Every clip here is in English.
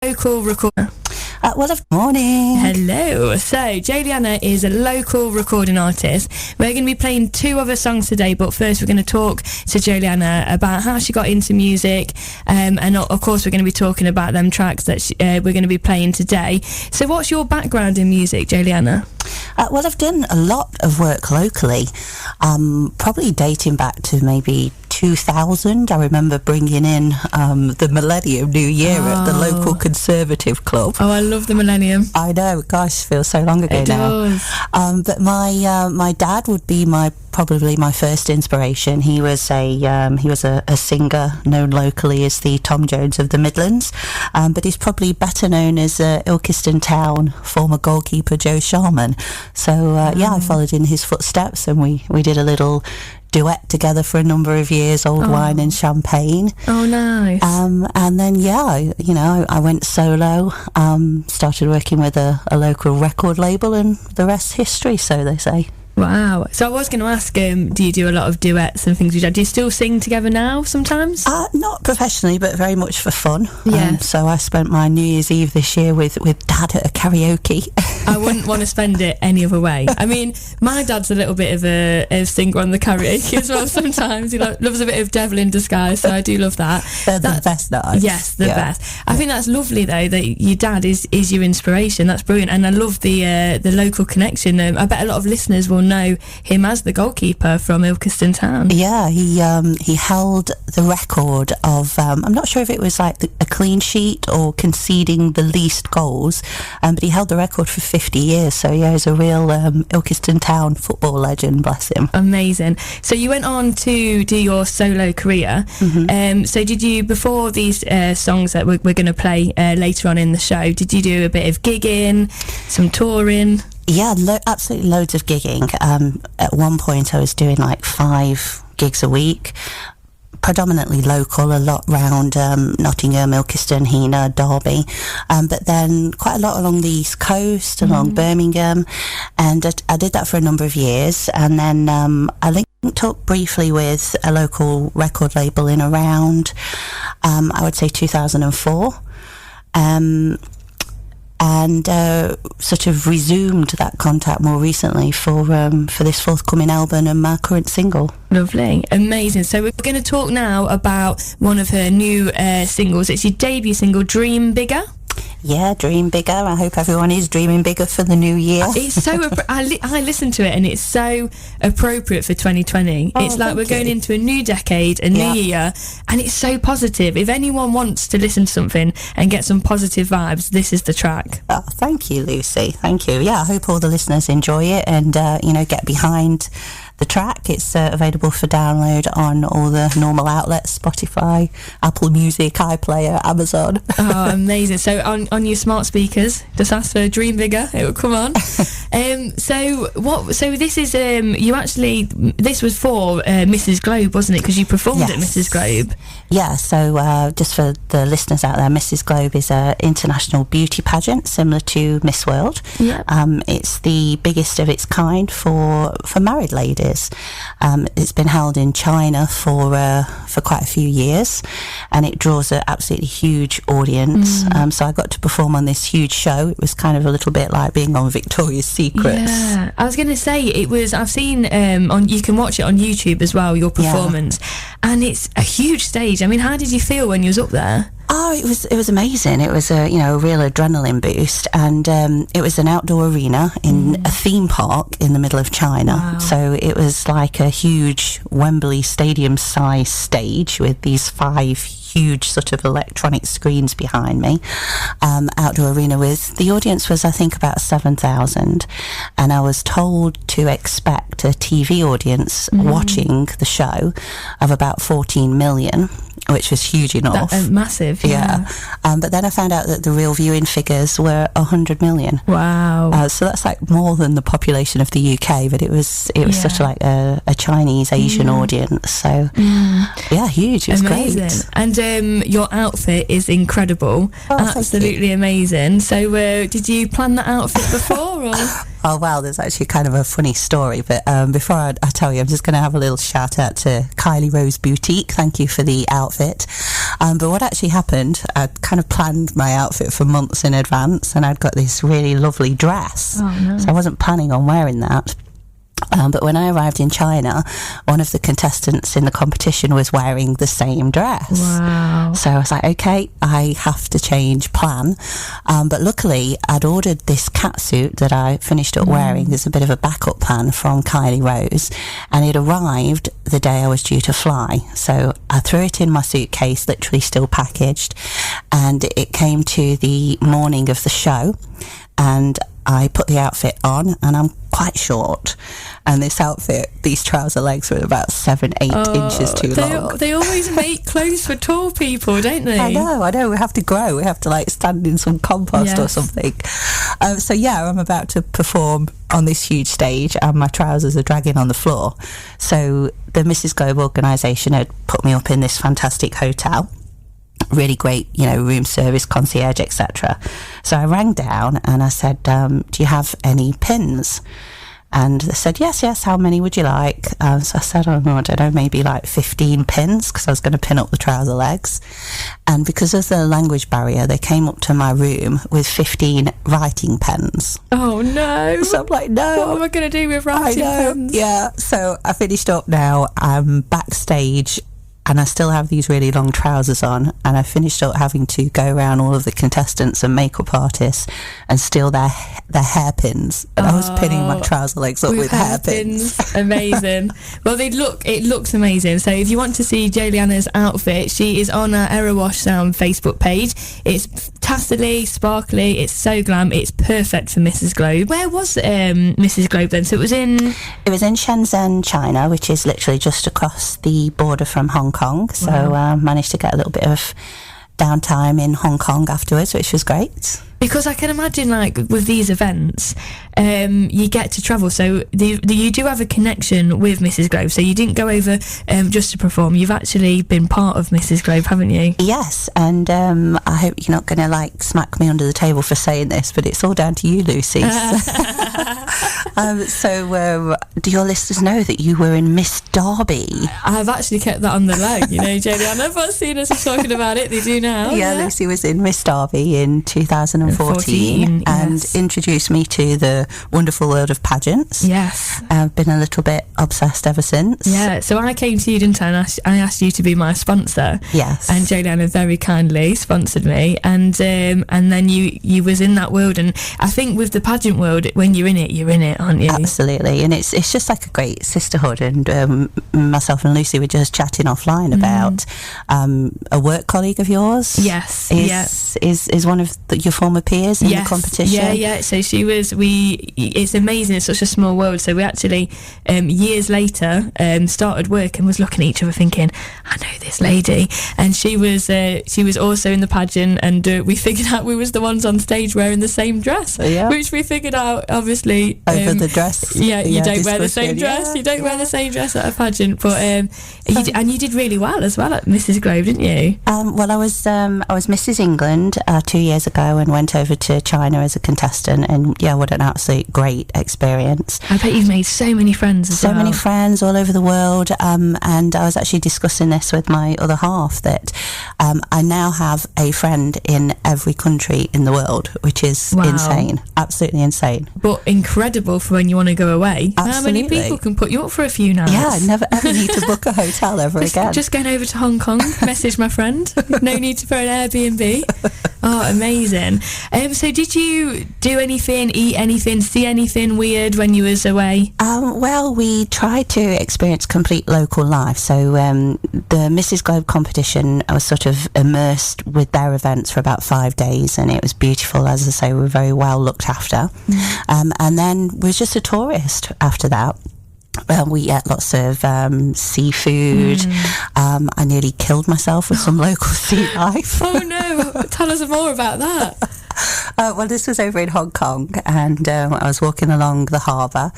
Local recorder. Good morning. Hello. So, Jolieanna is a local recording artist. We're going to be playing two of her songs today, but first we're going to talk to Jolieanna about how she got into music, and of course we're going to be talking about them tracks that we're going to be playing today. So what's your background in music, Jolieanna? I've done a lot of work locally, probably dating back to maybe 2000. I remember bringing in the Millennium New Year at the local Conservative Club. Oh, I love the Millennium. I know, gosh, feels so long ago now. But my dad would be probably my first inspiration. He was a singer known locally as the Tom Jones of the Midlands, but he's probably better known as Ilkeston Town former goalkeeper Joe Sharman. So I followed in his footsteps, and we did a little duet together for a number of years, Old Wine and Champagne. Oh, nice. And then I went solo, started working with a local record label, and the rest's history, so they say. Wow. So I was going to ask, do you do a lot of duets and things? Do you still sing together now sometimes? Not professionally, but very much for fun. Yeah. So I spent my New Year's Eve this year with Dad at a karaoke. I wouldn't want to spend it any other way. I mean, my dad's a little bit of a singer on the karaoke as well sometimes. He loves a bit of devil in disguise, so I do love that. They're the best nights. Yes, the best. I think that's lovely, though, that your dad is your inspiration. That's brilliant. And I love the local connection. I bet a lot of listeners will know him as the goalkeeper from Ilkeston Town. Yeah, he held the record of, I'm not sure if it was like a clean sheet or conceding the least goals, but he held the record for 50 years. So yeah, he's a real Ilkeston Town football legend, bless him. Amazing. So you went on to do your solo career. Mm-hmm. So did you, before these songs that we're going to play later on in the show, did you do a bit of gigging, some touring? Yeah, absolutely loads of gigging. At one point I was doing like 5 gigs a week, predominantly local, a lot round Nottingham, Ilkeston, Heanor, Derby, but then quite a lot along the East Coast, along Birmingham, and I did that for a number of years, and then I linked up briefly with a local record label in around, I would say 2004, and sort of resumed that contact more recently for this forthcoming album and my current single. Lovely, amazing. So we're going to talk now about one of her new singles. It's your debut single, Dream Bigger. Yeah, dream bigger. I hope everyone is dreaming bigger for the new year. It's so I listened to it, and it's so appropriate for 2020. It's like we're going into a new decade, a new year, and it's so positive. If anyone wants to listen to something and get some positive vibes, this is the track. Oh, thank you, Lucy. Thank you. Yeah, I hope all the listeners enjoy it and get behind the track. It's available for download on all the normal outlets: Spotify, Apple Music, iPlayer, Amazon. Oh, amazing. So on your smart speakers, just ask for Dream Bigger, it will come on. So this is this was for Mrs. Globe, wasn't it? Because you performed at Mrs. Globe. Yeah, so just for the listeners out there, Mrs. Globe is an international beauty pageant similar to Miss World. Yeah. It's the biggest of its kind for married ladies. It's been held in China for quite a few years, and it draws an absolutely huge audience. So I got to perform on this huge show. It was kind of a little bit like being on Victoria's Secrets. Yeah, I was going to say, it was. I've seen you can watch it on YouTube as well, your performance, and it's a huge stage. I mean, how did you feel when you was up there? Oh, it was amazing. It was a real adrenaline boost, and it was an outdoor arena in a theme park in the middle of China. Wow. So it was like a huge Wembley Stadium-sized stage with these 5 huge sort of electronic screens behind me. Outdoor arena with the audience was, I think, about 7,000, and I was told to expect a TV audience watching the show of about 14 million. Which was huge enough. Massive, yeah. But then I found out that the real viewing figures were 100 million. Wow. So that's like more than the population of the UK, but it was sort of like a Chinese Asian audience. So yeah, huge. It was amazing. Great. And your outfit is incredible. Oh, absolutely amazing. So did you plan that outfit before? Or? Oh, well, there's actually kind of a funny story, but before I tell you, I'm just going to have a little shout out to Kylie Rose Boutique. Thank you for the outfit. But what actually happened, I'd kind of planned my outfit for months in advance, and I'd got this really lovely dress. Oh, no. So I wasn't planning on wearing that. But when I arrived in China, one of the contestants in the competition was wearing the same dress. Wow. So I was like, okay, I have to change plan. But luckily, I'd ordered this catsuit that I finished up wearing as a bit of a backup plan from Kylie Rose. And it arrived the day I was due to fly. So I threw it in my suitcase, literally still packaged. And it came to the morning of the show. And I put the outfit on, and I'm quite short. And this outfit, these trouser legs were about 7-8 inches too long. They always make clothes for tall people, don't they? I know. We have to grow. We have to like stand in some compost or something. So yeah, I'm about to perform on this huge stage, and my trousers are dragging on the floor. So the Mrs. Globe organisation had put me up in this fantastic hotel. Really great, room service, concierge, etc. So I rang down and I said, do you have any pins? And they said, yes, how many would you like? So I said, I don't know, maybe like 15 pins, because I was going to pin up the trouser legs. And because of the language barrier, they came up to my room with 15 writing pens. Oh, no. So I'm like, no. What am I going to do with writing pens? Yeah, so I finished up now. I'm backstage, and I still have these really long trousers on, and I finished up having to go around all of the contestants and makeup artists and steal their hairpins, and I was pinning my trouser legs up with hairpins. Amazing. Well, it looks amazing. So if you want to see Jolieanna's outfit, she is on our Erewash Sound Facebook page. It's tassely, sparkly, it's so glam, it's perfect for Mrs. Globe. Where was Mrs. Globe then? So it was in Shenzhen, China, which is literally just across the border from Hong Kong. So managed to get a little bit of downtime in Hong Kong afterwards, which was great. Because I can imagine, like, with these events, you get to travel. So you do have a connection with Mrs. Globe. So you didn't go over just to perform. You've actually been part of Mrs. Globe, haven't you? Yes, and I hope you're not going to, like, smack me under the table for saying this, but it's all down to you, Lucy. So do your listeners know that you were in Miss Derby? I've actually kept that on the low, Jolieanna. I've not seen us talking about it. They do now. Yeah, Lucy was in Miss Derby in 2014 and yes. introduced me to the wonderful world of pageants. Yes. I've been a little bit obsessed ever since. Yeah, so I came to you, didn't I? And I asked you to be my sponsor. Yes. And Jolieanna very kindly sponsored me. And then you was in that world. And I think with the pageant world, when you're in it, aren't you? Absolutely. And it's just like a great sisterhood. And myself and Lucy were just chatting offline about a work colleague of yours. Yes. Is one of your former peers in the competition. Yeah. So she was. It's amazing. It's such a small world. So we actually years later started work and was looking at each other thinking, I know this lady, and she was also in the pageant, and we figured out we was the ones on stage wearing the same dress, which we figured out obviously over the dress. Yeah, you don't wear the same dress. You don't wear the same dress at a pageant, but you did really well as well at Mrs. Globe, didn't you? Well, I was Mrs. England 2 years ago and went over to China as a contestant, and what an absolute great experience. I bet you've made so many friends as well. So many friends all over the world, and I was actually discussing this with my other half, that I now have a friend in every country in the world, which is insane, absolutely insane. But incredible for when you want to go away. Absolutely. How many people can put you up for a few nights? Yeah, I never ever need to book a hotel ever again. Just going over to Hong Kong, message my friend. No need for an Airbnb. Oh, amazing. So did you do anything, eat anything, see anything weird when you was away? Well, we tried to experience complete local life. So the Mrs. Globe competition, I was sort of immersed with their events for about 5 days, and it was beautiful. As I say, we were very well looked after. And then we were just a tourist after that. We ate lots of seafood. I nearly killed myself with some local sea life. Oh no, tell us more about that. Well, this was over in Hong Kong, and I was walking along the harbour,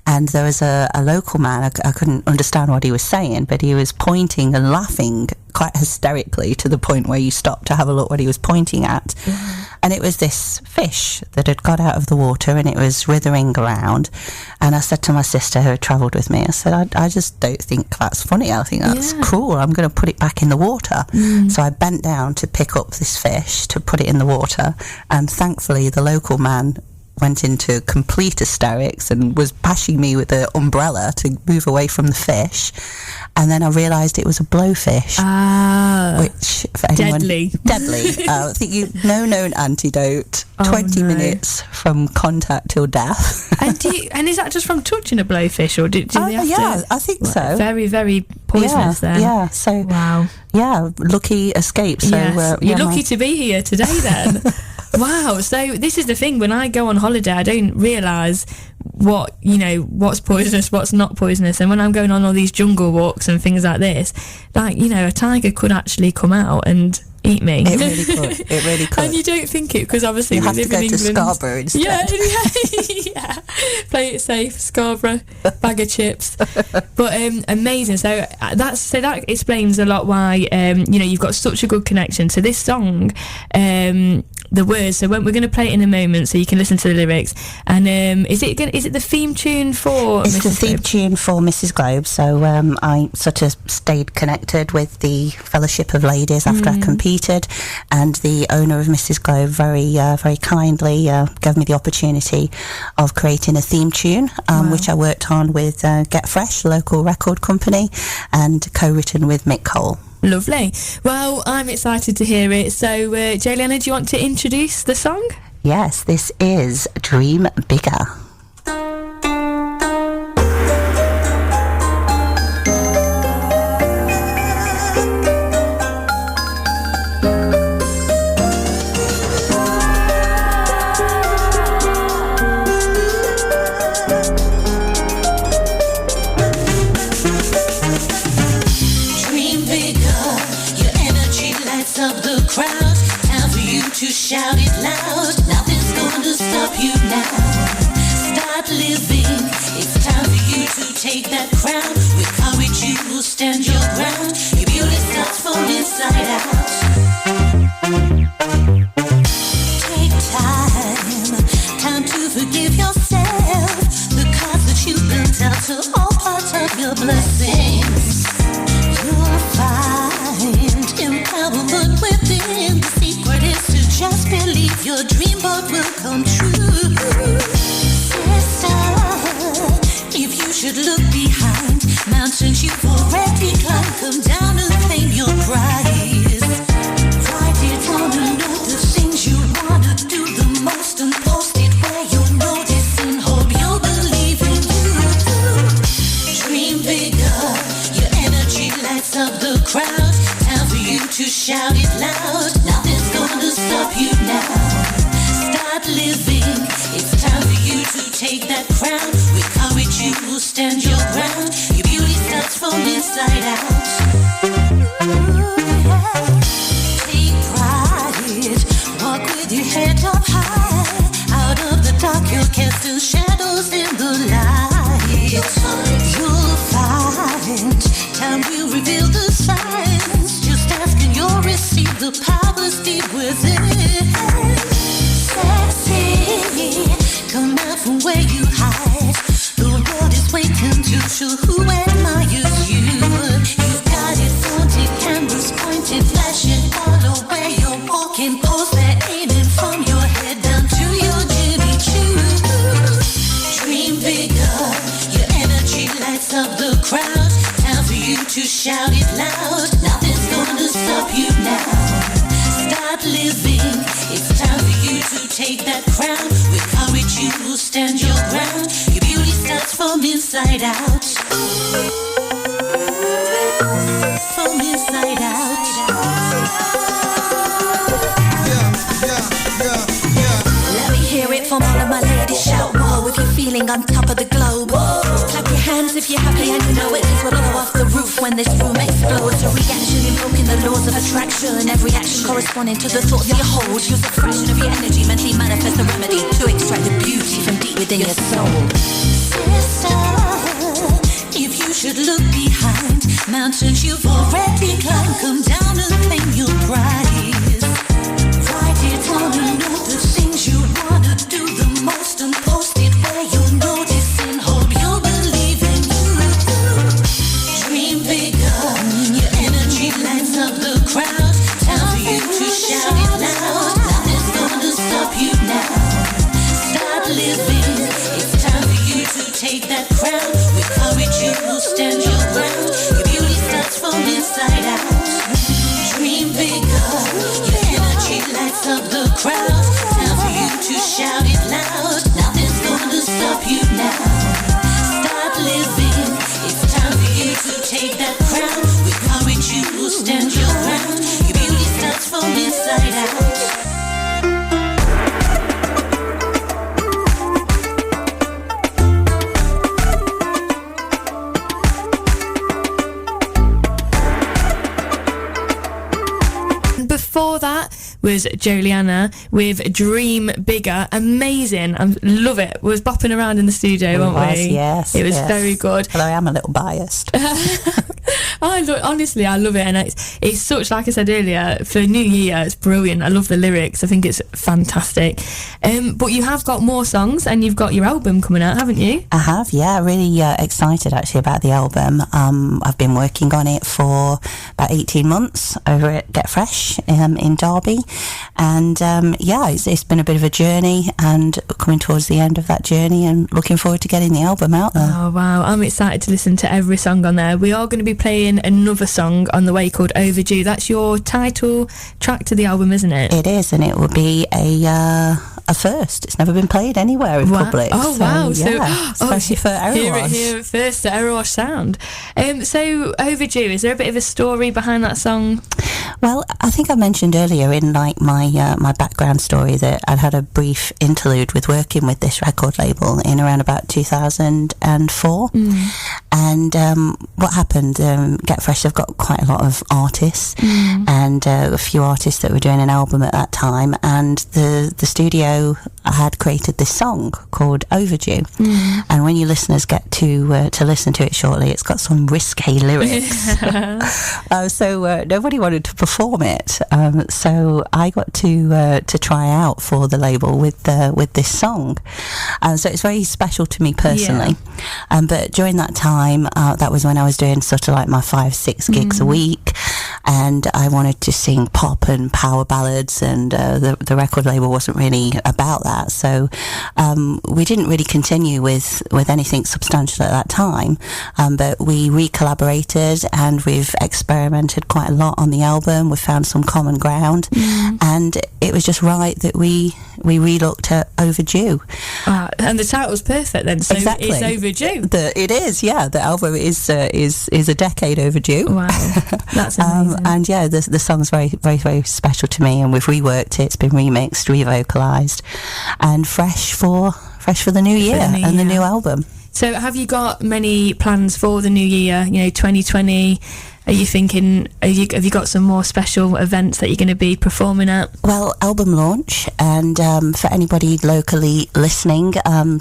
and there was a local man. I couldn't understand what he was saying, but he was pointing and laughing quite hysterically, to the point where you stopped to have a look what he was pointing at. And it was this fish that had got out of the water, and it was writhing around. And I said to my sister, who had travelled with me, I said, I just don't think that's funny. I think that's cruel. I'm going to put it back in the water. So I bent down to pick up this fish to put it in the water, and thankfully the local man went into complete hysterics and was bashing me with an umbrella to move away from the fish. And then I realised it was a blowfish, which for anyone, deadly. I think no known antidote. 20 minutes from contact till death. And is that just from touching a blowfish, or do they have to? I think so. Very, very poisonous then. Yeah. So wow. Yeah, lucky escape. So You're lucky to be here today then. Wow. So this is the thing, when I go on holiday, I don't realise what's poisonous, what's not poisonous. And when I'm going on all these jungle walks and things like this, a tiger could actually come out and eat me. It really could. And you don't think it, because obviously you we have live to go in England. to Scarborough instead. Yeah. Play it safe, Scarborough, bag of chips. But amazing. So that explains a lot why you've got such a good connection to this song. The words. So we're going to play it in a moment, so you can listen to the lyrics. And is it the theme tune for? It's the theme tune for Mrs. Globe. So I sort of stayed connected with the Fellowship of Ladies after I competed, and the owner of Mrs. Globe very very kindly gave me the opportunity of creating a theme tune, which I worked on with Get Fresh, the local record company, and co-written with Mick Cole. Lovely. Well, I'm excited to hear it. So, Jolieanna, do you want to introduce the song? Yes, this is Dream Bigger. Shout it loud, nothing's gonna stop you now. Start living, it's time for you to take that crown. With courage you will stand your ground. Your beauty starts from inside out. Take time to forgive yourself. The cards that you burnt out are all part of your blessings. You'll find empowerment within. The secret is to just believe your dream boat will come true. Sister, if you should look behind, mountains you've already climbed, come down and claim your prize. Write it down and know the things you wanna do the most, and post it where you'll notice and hope you'll believe in you. Dream bigger, your energy lights up the crowd. Time for you to shout it loud. Nothing's gonna stop you now. Start living, it's time for you to take that crown. With courage you will stand your ground. Your beauty starts from inside out. Take pride, walk with your head up high. Out of the dark you'll cast the shadows in the light. You'll find time will reveal the signs. Just ask and you'll receive the powers deep within. Sexy, come out from where you hide. The world is waiting to show who admires you. You've got it haunted, cameras pointed, flashing all the way you're walking. Pose that aiming from your head down to your Jimmy Choo. Dream bigger, your energy lights up the crowd. Time for you to shout it loud. Nothing's gonna stop you now. Start living, it's time for you to take that crown. With courage you will stand your ground. Your beauty starts from inside out. From inside out. Let me hear it from all of my ladies. Shout whoa if you're feeling on top of the globe. Clap your hands if you're happy and you know it. This will blow off the roof when this room explodes. A reaction invoking the laws of attraction. Every action corresponding to the thoughts you hold. Use a fraction of your energy, mentally manifest the remedy to extract the beauty from deep within your soul. Sister, if you should look behind, mountains you've already climbed, come down was Jolieanna with Dream Bigger. Amazing. I love it. We was bopping around in the studio, weren't we? Yes. It was very good. Although I am a little biased. Honestly, I love it, and it's such, like I said earlier, for New Year, it's brilliant. I love the lyrics. I think it's fantastic. But you have got more songs, and you've got your album coming out, haven't you? I have, yeah. Really excited actually about the album. I've been working on it for about 18 months over at Get Fresh in Derby, and it's been a bit of a journey, and coming towards the end of that journey, and looking forward to getting the album out there. Oh wow, I'm excited to listen to every song on there. We are going to be playing another song on the way called Overdue. That's your title track to the album, isn't it? It is, and it will be a first. It's never been played anywhere in public. Oh wow! Especially for Erewash. Hear it first, the Erewash sound. So Overdue, is there a bit of a story behind that song? Well, I think I mentioned earlier in like my background story that I'd had a brief interlude with working with this record label in around about 2004. And what happened, Get Fresh have got quite a lot of artists, and a few artists that were doing an album at that time, and the studio had created this song called Overdue. And when you listeners get to listen to it shortly, it's got some risque lyrics. So nobody wanted to perform it, so I got to try out for the label with this song, so it's very special to me personally. But during that time, that was when I was doing sort of like my 5-6 gigs a week, and I wanted to sing pop and power ballads, and the record label wasn't really about that, so we didn't really continue with anything substantial at that time, but we re-collaborated, and we've experimented quite a lot on the album. We found some common ground, and it was just right that we re-looked at Overdue. And the title's perfect then, so exactly. It's Overdue. It is, yeah. The album is a decade overdue. Wow, that's amazing. And yeah, the song's very, very, very special to me, and we've reworked it. It's been remixed, re-vocalised, and fresh for the new year and the new album. So have you got many plans for the new year, 2020? Are you thinking, have you got some more special events that you're going to be performing at? Well, album launch, and for anybody locally listening,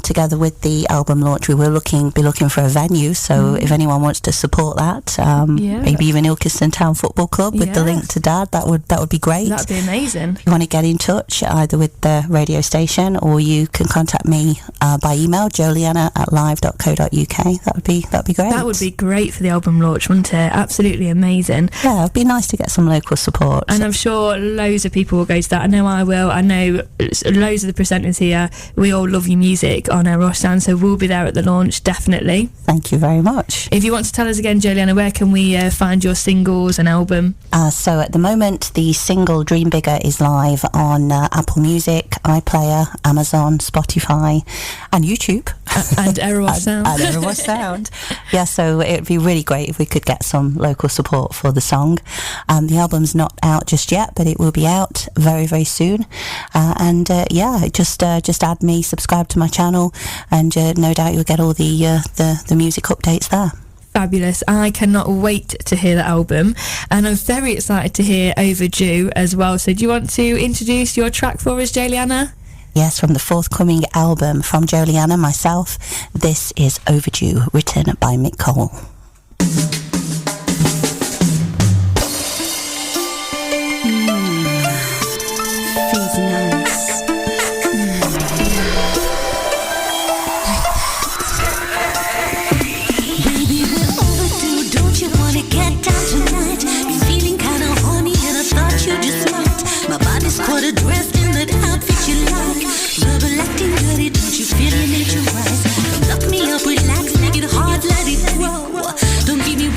together with the album launch, we will be looking for a venue, so if anyone wants to support that, maybe even Ilkeston Town Football Club with the link to Dad, that would be great. That'd be amazing. If you want to get in touch either with the radio station, or you can contact me by email, jolieanna@live.co.uk. That'd be great. That would be great for the album launch, wouldn't it? Absolutely amazing. Yeah, it'd be nice to get some local support, and I'm sure loads of people will go to that. I know I will. I know loads of the presenters here, we all love your music on our Rosh Sound, so we'll be there at the launch, definitely. Thank you very much. If you want to tell us again, Jolieanna, where can we find your singles and album? So at the moment, the single Dream Bigger is live on Apple Music, iPlayer, Amazon, Spotify, and YouTube. And Erewash Sound. And Erewash Sound. Yeah, so it'd be really great if we could get some local support for the song. The album's not out just yet, but it will be out very, very soon. Just add me, subscribe to my channel, and no doubt you'll get all the music updates there. Fabulous. I cannot wait to hear the album, and I'm very excited to hear Overdue as well. So do you want to introduce your track for us, Jolieanna? Yes, from the forthcoming album from Jolieanna, myself, this is Overdue, written by Mick Cole. Feels nice. Baby, we're overdue. Don't you wanna get down tonight? Been feeling kinda horny, and I thought you just might. My body's quarter dressed in that outfit you like. Verbal acting dirty, don't you feel your nature rise? Lock me up, relax, make it hard, let it grow. Don't give me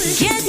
Get